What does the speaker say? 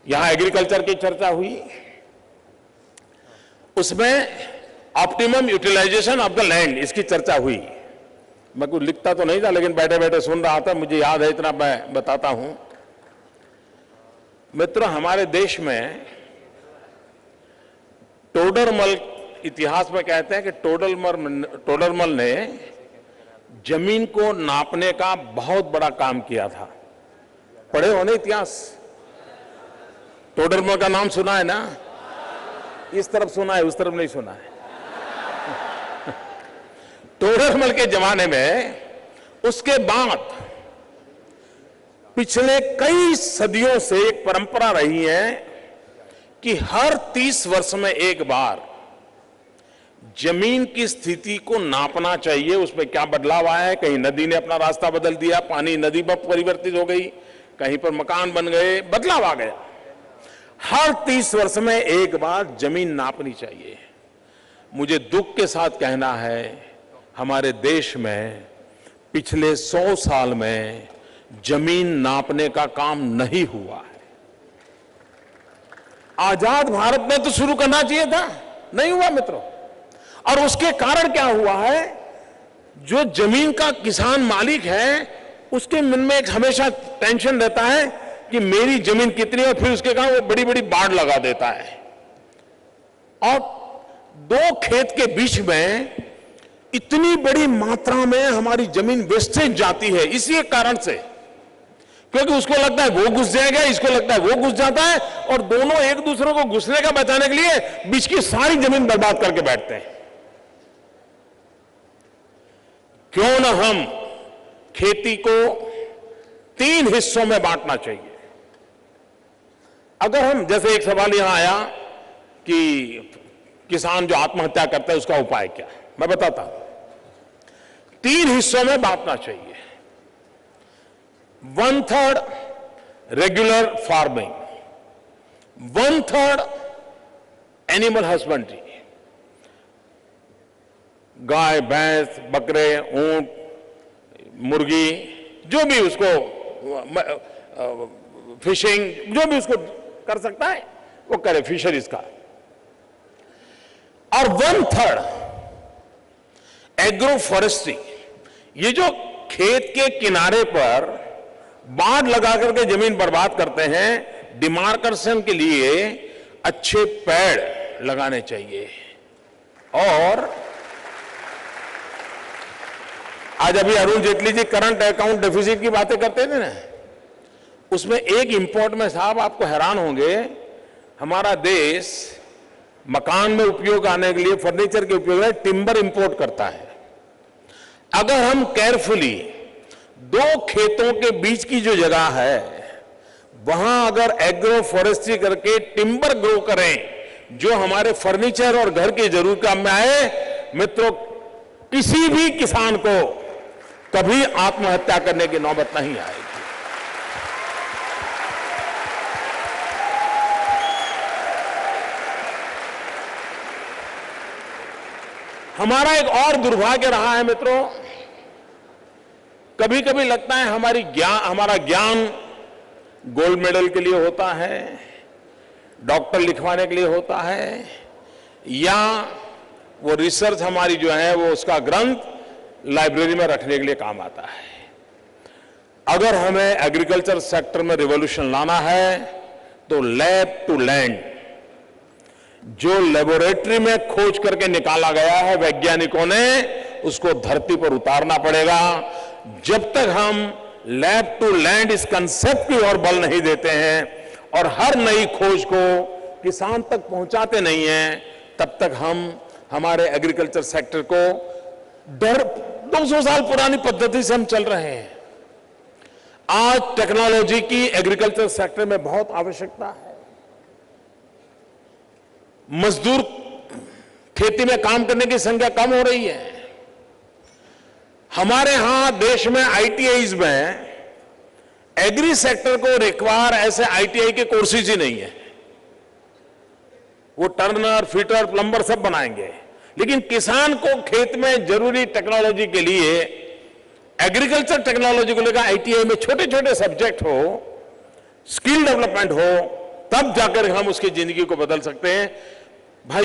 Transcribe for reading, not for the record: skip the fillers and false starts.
यहां एग्रीकल्चर की चर्चा हुई, उसमें optimum utilisation of the land इसकी चर्चा हुई। मैं कुछ लिखता तो नहीं था, लेकिन बैठे बैठे सुन रहा था, मुझे याद है, इतना मैं बताता हूं। मित्रों, हमारे देश में टोडरमल, इतिहास में कहते हैं कि टोडरमल ने जमीन को नापने का बहुत बड़ा काम किया था। पढ़े हो ना इतिहास? टोडरमल का नाम सुना है ना? इस तरफ सुना है, उस तरफ नहीं सुना है। टोडरमल के जमाने में, उसके बाद पिछले कई सदियों से एक परंपरा रही है कि हर 30 वर्ष में एक बार जमीन की स्थिति को नापना चाहिए। उसमें क्या बदलाव आया है, कहीं नदी ने अपना रास्ता बदल दिया, पानी नदी में परिवर्तित हो गई, कहीं पर मकान बन गए, बदलाव आ गया। हर 30 वर्ष में एक बार जमीन नापनी चाहिए। मुझे दुख के साथ कहना है, हमारे देश में पिछले 100 साल में जमीन नापने का काम नहीं हुआ है। आजाद भारत में तो शुरू करना चाहिए था, नहीं हुआ मित्रों। और उसके कारण क्या हुआ है, जो जमीन का किसान मालिक है, उसके मन में एक हमेशा टेंशन रहता है कि मेरी जमीन कितनी है, फिर उसके कारण वो बड़ी बड़ी बाड़ लगा देता है। और दो खेत के बीच में इतनी बड़ी मात्रा में हमारी जमीन वेस्टेज जाती है, इसी कारण से, क्योंकि उसको लगता है वो घुस जाएगा, इसको लगता है वो घुस जाता है, और दोनों एक दूसरे को घुसने का बचाने के लिए बीच की सारी जमीन बर्बाद करके बैठते हैं। क्यों ना हम खेती को 3 हिस्सों में बांटना चाहिए। अगर हम, जैसे एक सवाल यहां आया कि किसान जो आत्महत्या करता है उसका उपाय क्या, मैं बताता हूं। 3 हिस्सों में बांटना चाहिए। 1/3 रेगुलर फार्मिंग, 1/3 एनिमल हस्बेंड्री, गाय, भैंस, बकरे, ऊंट, मुर्गी, जो भी उसको, फिशिंग, जो भी उसको कर सकता है वो करे, फिशरीज का। और 1/3 एग्रो फॉरेस्ट्री, ये जो खेत के किनारे पर बाड़ लगा करके जमीन बर्बाद करते हैं, डिमार्केशन के लिए अच्छे पेड़ लगाने चाहिए। और आज अभी Arun Jaitley ji current account deficit की बातें करते थे ना, उसमें एक इंपोर्ट में साहब आपको हैरान होंगे, हमारा देश मकान में उपयोग आने के लिए, फर्नीचर के उपयोग में टिम्बर इंपोर्ट करता है। अगर हम केयरफुली 2 खेतों के बीच की जो जगह है, वहां अगर एग्रो फॉरेस्ट्री करके टिम्बर ग्रो करें, जो हमारे फर्नीचर और घर की जरूरत काम में आए, मित्रों, किसी भी किसान को कभी आत्महत्या करने की नौबत नहीं आएगी। हमारा एक और दुर्भाग्य रहा है मित्रों, कभी कभी लगता है हमारा ज्ञान गोल्ड मेडल के लिए होता है, डॉक्टर लिखवाने के लिए होता है, या वो रिसर्च हमारी जो है वो उसका ग्रंथ लाइब्रेरी में रखने के लिए काम आता है। अगर हमें एग्रीकल्चर सेक्टर में रिवॉल्यूशन लाना है तो लैब टू लैंड, जो लेबोरेटरी में खोज करके निकाला गया है वैज्ञानिकों ने, उसको धरती पर उतारना पड़ेगा। जब तक हम लैब टू लैंड इस कंसेप्ट की ओर बल नहीं देते हैं और हर नई खोज को किसान तक पहुंचाते नहीं हैं, तब तक हम हमारे एग्रीकल्चर सेक्टर को 200 साल पुरानी पद्धति से हम चल रहे हैं। आज टेक्नोलॉजी की एग्रीकल्चर सेक्टर में बहुत आवश्यकता है। मजदूर खेती में काम करने की संख्या कम हो रही है। हमारे यहां देश में आईटीआईज में एग्री सेक्टर को रिक्वायर ऐसे आईटीआई के कोर्सेज ही नहीं है। वो टर्नर, फिटर, प्लम्बर सब बनाएंगे, लेकिन किसान को खेत में जरूरी टेक्नोलॉजी के लिए, एग्रीकल्चर टेक्नोलॉजी को लेकर आईटीआई में छोटे छोटे सब्जेक्ट हो, स्किल डेवलपमेंट हो, तब जाकर हम उसकी जिंदगी को बदल सकते हैं।